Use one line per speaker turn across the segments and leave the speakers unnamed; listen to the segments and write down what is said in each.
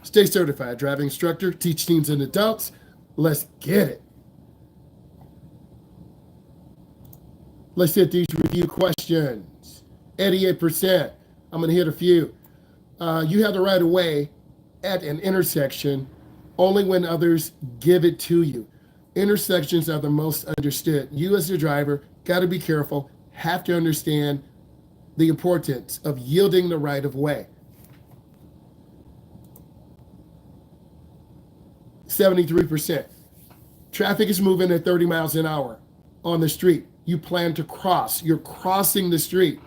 Stay certified driving instructor, teach teens and adults. Let's get it. Let's hit these review questions. 88%. I'm going to hit a few. You have the right of way at an intersection only when others give it to you. Intersections are the most understood. You as the driver got to be careful, have to understand the importance of yielding the right of way. 73%. Traffic is moving at 30 miles an hour on the street. You plan to cross. You're crossing the street.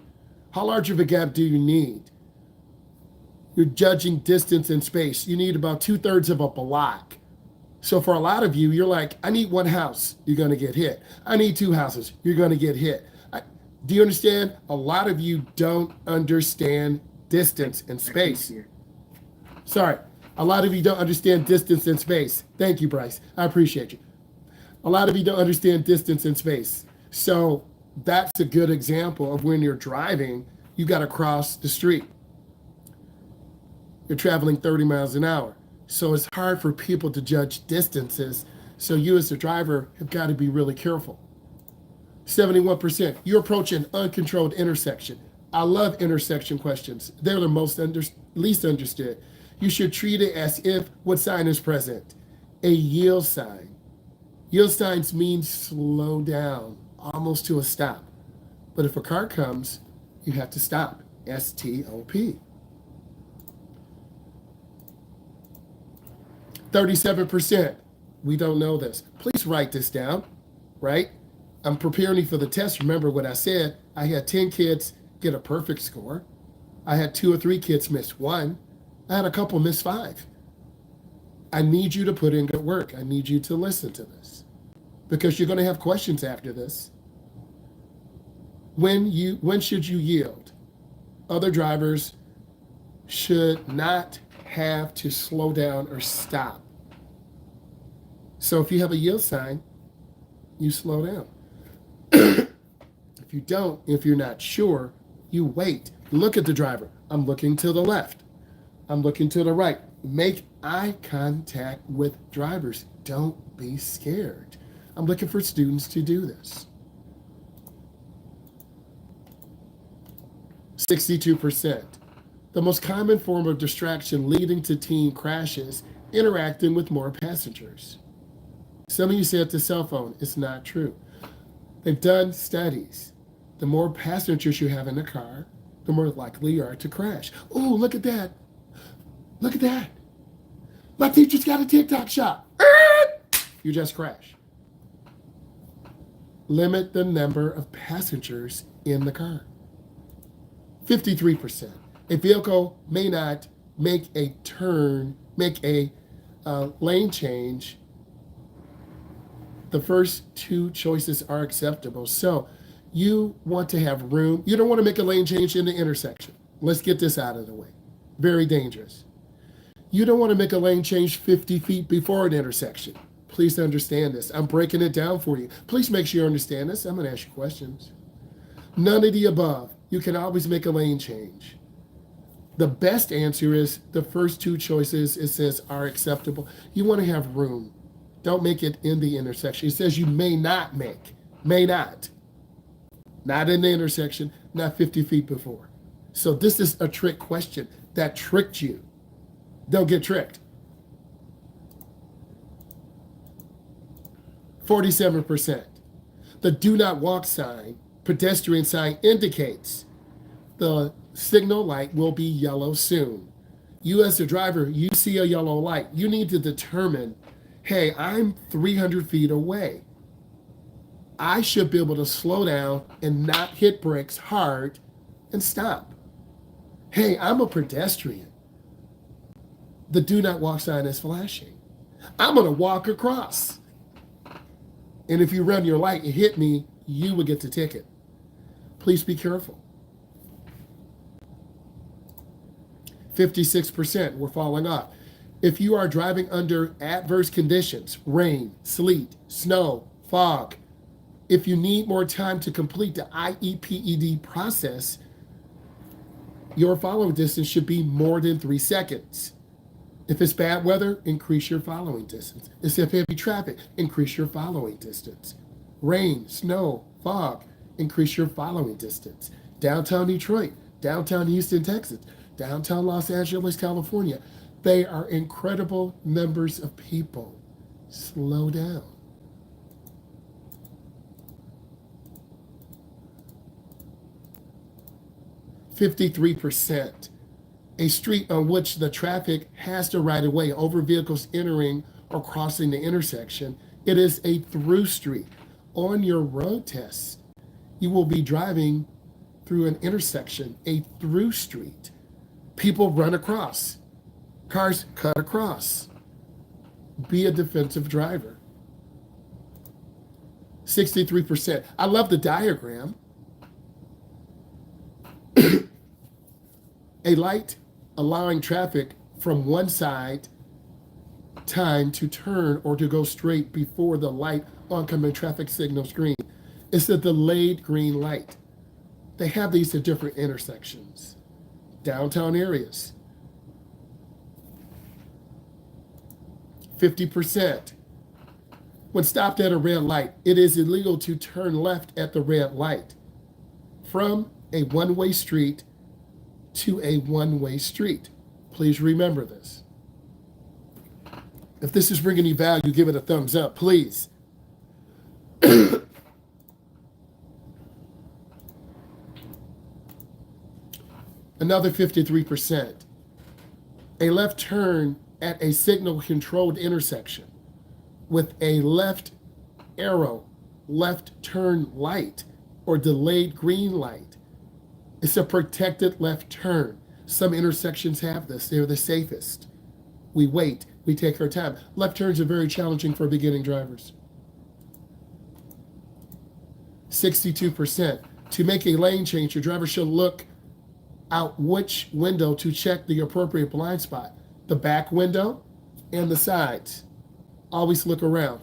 How large of a gap do you need? You're judging distance and space. You need about 2/3 of a block. So for a lot of you, you're like, I need one house. You're going to get hit. I need two houses. You're going to get hit. Do you understand? A lot of you don't understand distance and space. Sorry. A lot of you don't understand distance and space. Thank you, Bryce. I appreciate you. A lot of you don't understand distance and space. So that's a good example of when you're driving, you got to cross the street. You're traveling 30 miles an hour. So it's hard for people to judge distances. So you as the driver have got to be really careful. 71%. You approach an uncontrolled intersection. I love intersection questions. They're the least understood. You should treat it as if what sign is present? A yield sign. Yield signs mean slow down, almost to a stop. But if a car comes, you have to stop. S-T-O-P. 37%. We don't know this. Please write this down, right? I'm preparing you for the test. Remember what I said. I had 10 kids get a perfect score. I had 2 or 3 kids miss 1. I had a couple miss 5. I need you to put in good work. I need you to listen to this because you're going to have questions after this. When should you yield? Other drivers should not have to slow down or stop. So if you have a yield sign, you slow down. If you don't, if you're not sure, you wait. Look at the driver. I'm looking to the left. I'm looking to the right. Make eye contact with drivers. Don't be scared. I'm looking for students to do this. 62%. The most common form of distraction leading to teen crashes, interacting with more passengers. Some of you said the cell phone. It's not true. They've done studies. The more passengers you have in the car, the more likely you are to crash. Oh, look at that. Look at that. My teacher's got a TikTok shop. You just crash. Limit the number of passengers in the car. 53%. A vehicle may not make a turn, make a lane change. The first 2 choices are acceptable. So you want to have room. You don't want to make a lane change in the intersection. Let's get this out of the way. Very dangerous. You don't want to make a lane change 50 feet before an intersection. Please understand this. I'm breaking it down for you. Please make sure you understand this. I'm going to ask you questions. None of the above. You can always make a lane change. The best answer is the first 2 choices, it says, are acceptable. You want to have room. Don't make it in the intersection. It says you may not make. May not. Not in the intersection, not 50 feet before. So this is a trick question that tricked you. Don't get tricked. 47%. The do not walk sign, pedestrian sign, indicates the signal light will be yellow soon. You as a driver, you see a yellow light. You need to determine, hey, I'm 300 feet away. I should be able to slow down and not hit brakes hard and stop. Hey, I'm a pedestrian. The do not walk sign is flashing. I'm going to walk across. And if you run your light and hit me, you will get the ticket. Please be careful. 56%, we're falling off. If you are driving under adverse conditions, rain, sleet, snow, fog, if you need more time to complete the IEPED process, your follow distance should be more than 3 seconds. If it's bad weather, increase your following distance. If it's heavy traffic, increase your following distance. Rain, snow, fog, increase your following distance. Downtown Detroit, downtown Houston, Texas, downtown Los Angeles, California. They are incredible numbers of people. Slow down. "53%. A street on which the traffic has the right of way over vehicles entering or crossing the intersection. It is a through street. On your road test, you will be driving through an intersection, a through street. People run across. Cars cut across. Be a defensive driver." 63%. I love the diagram. A light allowing traffic from one side time to turn or to go straight before the light oncoming traffic signals green. It's a delayed green light. They have these at different intersections, downtown areas. 50%. When stopped at a red light, it is illegal to turn left at the red light from a one-way street to a one-way street. Please remember this. If this is bringing you value, give it a thumbs up, please. Another 53%. A left turn at a signal-controlled intersection with a left arrow, left turn light, or delayed green light. It's a protected left turn. Some intersections have this. They're the safest. We wait. We take our time. Left turns are very challenging for beginning drivers. 62%. To make a lane change, your driver should look out which window to check the appropriate blind spot. The back window and the sides. Always look around.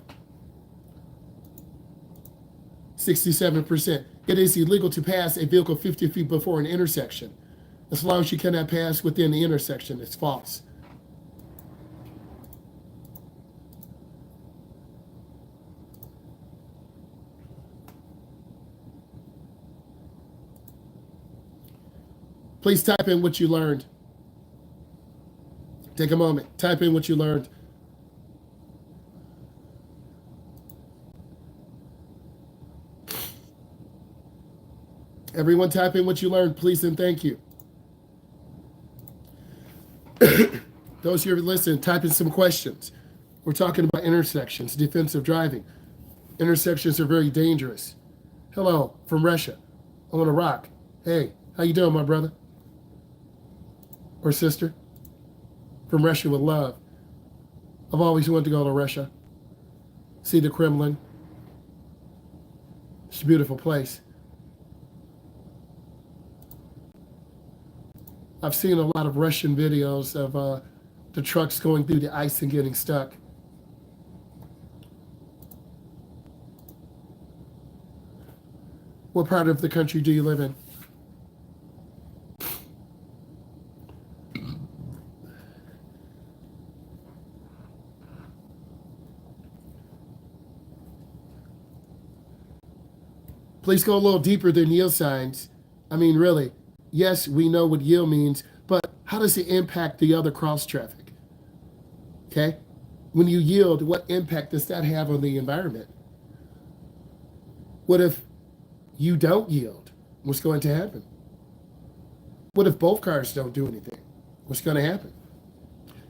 67%. It is illegal to pass a vehicle 50 feet before an intersection. As long as you cannot pass within the intersection, it's false. Please type in what you learned. Take a moment. Type in what you learned. Everyone type in what you learned, please, and thank you. Those here listening, type in some questions. We're talking about intersections, defensive driving. Intersections are very dangerous. Hello, from Russia. I want to rock. Hey, how you doing, my brother? Or sister? From Russia with love. I've always wanted to go to Russia. See the Kremlin. It's a beautiful place. I've seen a lot of Russian videos of the trucks going through the ice and getting stuck. What part of the country do you live in? Please go a little deeper than yield signs. I mean, really. Yes, we know what yield means, but how does it impact the other cross traffic? Okay? When you yield, what impact does that have on the environment? What if you don't yield? What's going to happen? What if both cars don't do anything? What's going to happen?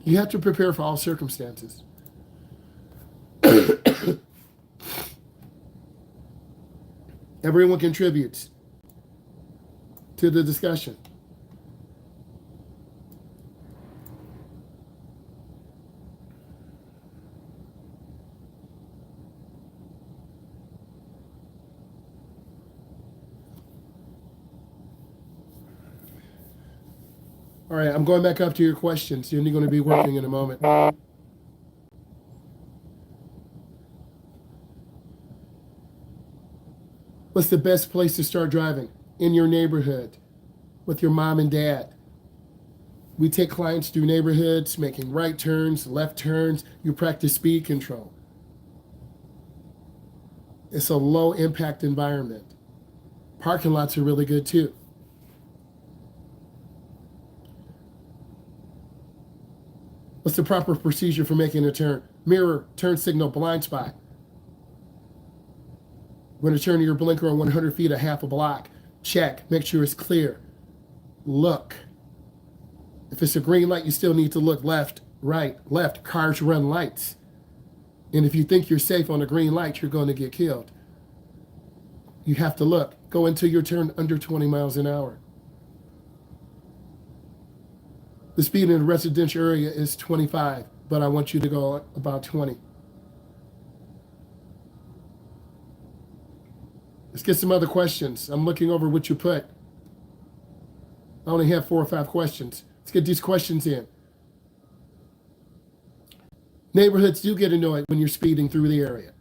You have to prepare for all circumstances. Everyone contributes to the discussion. All right, I'm going back up to your questions. You're going to be working in a moment. What's the best place to start driving? In your neighborhood, with your mom and dad. We take clients through neighborhoods, making right turns, left turns. You practice speed control. It's a low impact environment. Parking lots are really good too. What's the proper procedure for making a turn? Mirror, turn signal, blind spot. When to turn your blinker on 100 feet, a half a block. Check, make sure it's clear. Look. If it's a green light, you still need to look left, right, left. Cars run lights. And if you think you're safe on a green light, you're going to get killed. You have to look. Go until your turn under 20 miles an hour. The speed in a residential area is 25, but I want you to go about 20. Let's get some other questions. I'm looking over what you put. I only have 4 or 5 questions. Let's get these questions in. Neighborhoods do get annoyed when you're speeding through the area.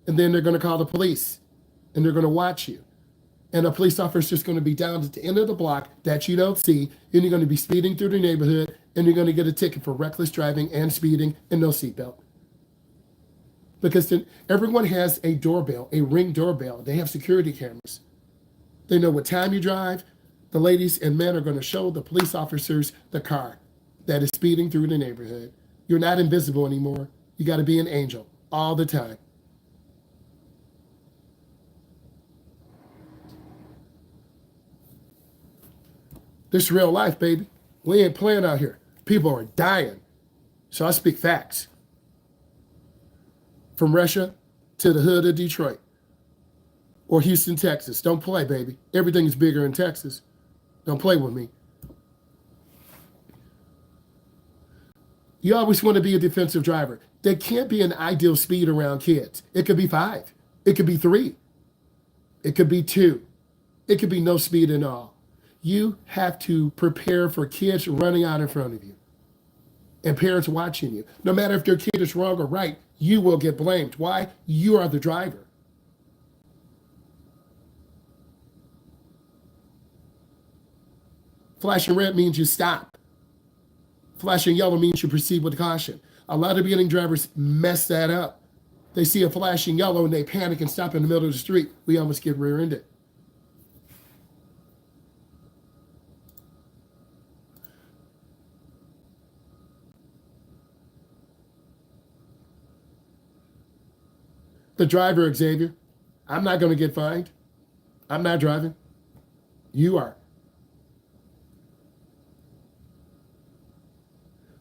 And then they're going to call the police. And they're going to watch you. And a police officer is going to be down at the end of the block that you don't see. And you're going to be speeding through the neighborhood. And you're going to get a ticket for reckless driving and speeding and no seatbelt. Because then everyone has a doorbell, a Ring doorbell. They have security cameras. They know what time you drive. The ladies and men are going to show the police officers the car that is speeding through the neighborhood. You're not invisible anymore. You got to be an angel all the time. This is real life, baby. We ain't playing out here. People are dying. So I speak facts. From Russia to the hood of Detroit or Houston, Texas. Don't play, baby. Everything is bigger in Texas. Don't play with me. You always want to be a defensive driver. There can't be an ideal speed around kids. It could be 5. It could be 3. It could be 2. It could be no speed at all. You have to prepare for kids running out in front of you and parents watching you. No matter if their kid is wrong or right, you will get blamed. Why? You are the driver. Flashing red means you stop. Flashing yellow means you proceed with caution. A lot of beginning drivers mess that up. They see a flashing yellow and they panic and stop in the middle of the street. We almost get rear-ended. The driver, Xavier, I'm not going to get fined. I'm not driving. You are.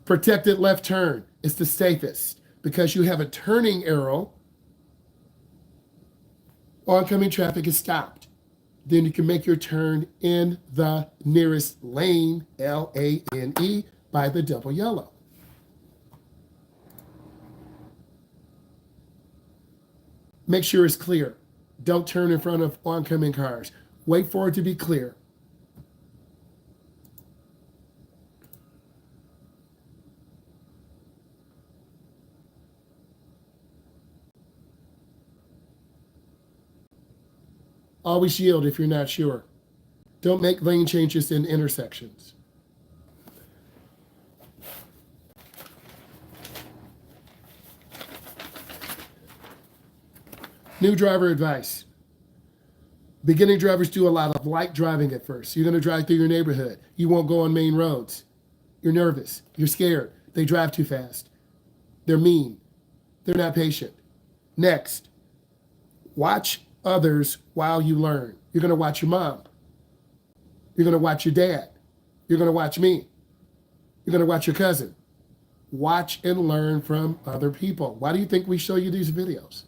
Protected left turn is the safest because you have a turning arrow. Oncoming traffic is stopped. Then you can make your turn in the nearest lane, L-A-N-E, by the double yellow. Make sure it's clear. Don't turn in front of oncoming cars. Wait for it to be clear. Always yield if you're not sure. Don't make lane changes in intersections. New driver advice. Beginning drivers do a lot of light driving at first. You're going to drive through your neighborhood. You won't go on main roads. You're nervous. You're scared. They drive too fast. They're mean. They're not patient. Next, watch others while you learn. You're going to watch your mom. You're going to watch your dad. You're going to watch me. You're going to watch your cousin. Watch and learn from other people. Why do you think we show you these videos?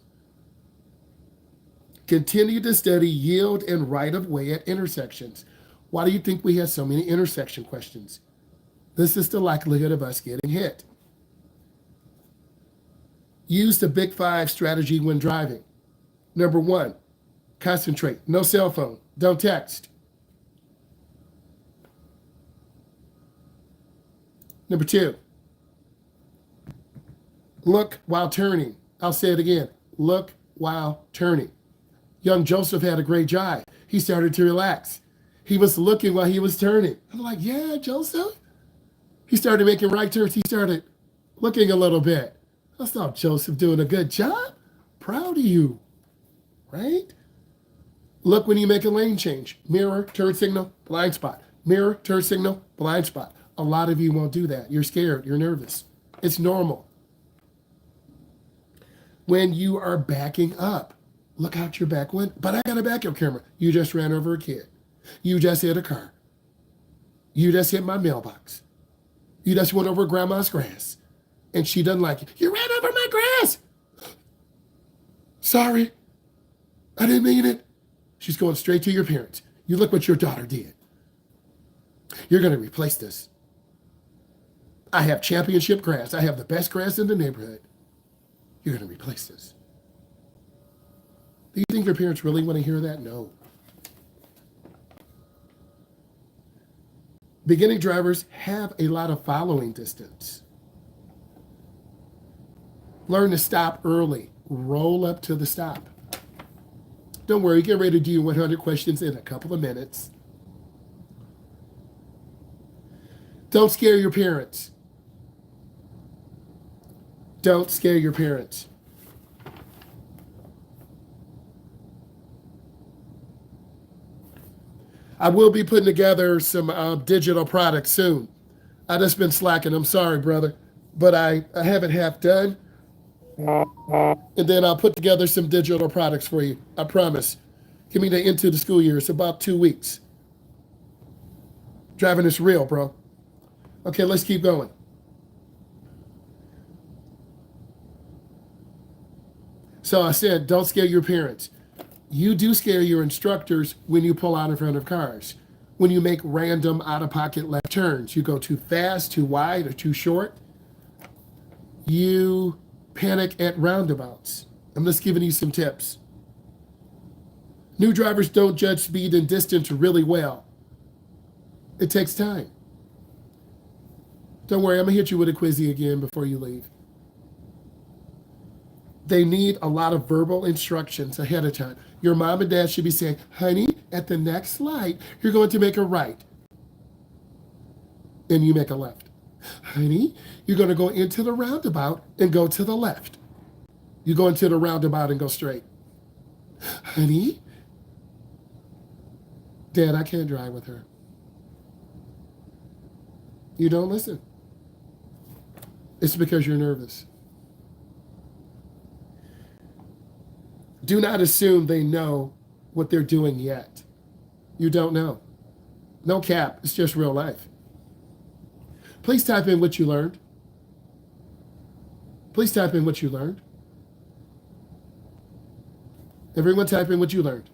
Continue to study yield and right of way at intersections. Why do you think we have so many intersection questions? This is the likelihood of us getting hit. Use the Big 5 strategy when driving. Number 1, concentrate. No cell phone. Don't text. Number 2, look while turning. I'll say it again. Look while turning. Young Joseph had a great drive. He started to relax. He was looking while he was turning. I'm like, yeah, Joseph. He started making right turns. He started looking a little bit. I saw Joseph doing a good job. Proud of you, right? Look when you make a lane change. Mirror, turn signal, blind spot. Mirror, turn signal, blind spot. A lot of you won't do that. You're scared. You're nervous. It's normal. When you are backing up, look out your back window. But I got a backup camera. You just ran over a kid. You just hit a car. You just hit my mailbox. You just went over grandma's grass. And she doesn't like it. You ran over my grass. Sorry. I didn't mean it. She's going straight to your parents. You look what your daughter did. You're going to replace this. I have championship grass. I have the best grass in the neighborhood. You're going to replace this. Do you think your parents really want to hear that? No. Beginning drivers have a lot of following distance. Learn to stop early. Roll up to the stop. Don't worry, get ready to do 100 questions in a couple of minutes. Don't scare your parents. Don't scare your parents. I will be putting together some digital products soon. I just been slacking. I'm sorry, brother. But I have it half done. And then I'll put together some digital products for you. I promise. Give me the end to the school year. It's about 2 weeks. Driving is real, bro. Okay, let's keep going. So I said, don't scare your parents. You do scare your instructors when you pull out in front of cars. When you make random out-of-pocket left turns. You go too fast, too wide, or too short. You panic at roundabouts. I'm just giving you some tips. New drivers don't judge speed and distance really well. It takes time. Don't worry, I'm going to hit you with a quizzy again before you leave. They need a lot of verbal instructions ahead of time. Your mom and dad should be saying, honey, at the next light, you're going to make a right. And you make a left. Honey, you're going to go into the roundabout and go to the left. You go into the roundabout and go straight. Honey, Dad, I can't drive with her. You don't listen. It's because you're nervous. Do not assume they know what they're doing yet. You don't know. No cap. It's just real life. Please type in what you learned. Please type in what you learned. Everyone type in what you learned.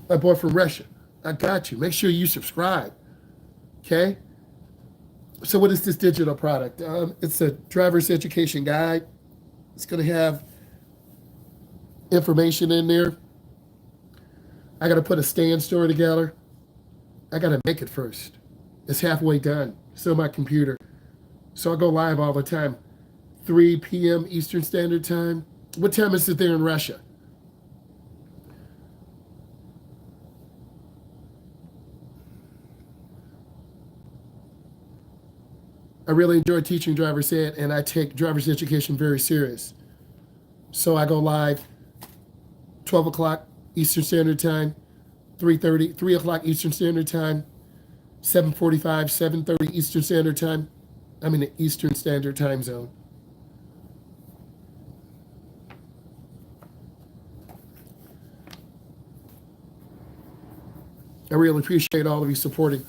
My boy from Russia. I got you. Make sure you subscribe. Okay? So what is this digital product? It's a driver's education guide. It's going to have information in there. I got to put a stand store together. I got to make it first. It's halfway done. It's on my computer. So I go live all the time. 3 p.m. Eastern Standard Time. What time is it there in Russia? I really enjoy teaching driver's ed, and I take driver's education very serious. So I go live 12 o'clock Eastern Standard Time, 3:30, 3 o'clock Eastern Standard Time, 7:45, 7:30 Eastern Standard Time. I'm in the Eastern Standard Time zone. I really appreciate all of you supporting.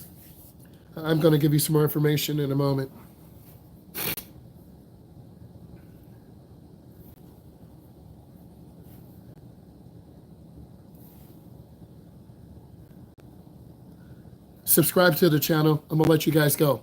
I'm going to give you some more information in a moment. Subscribe to the channel. I'm going to let you guys go.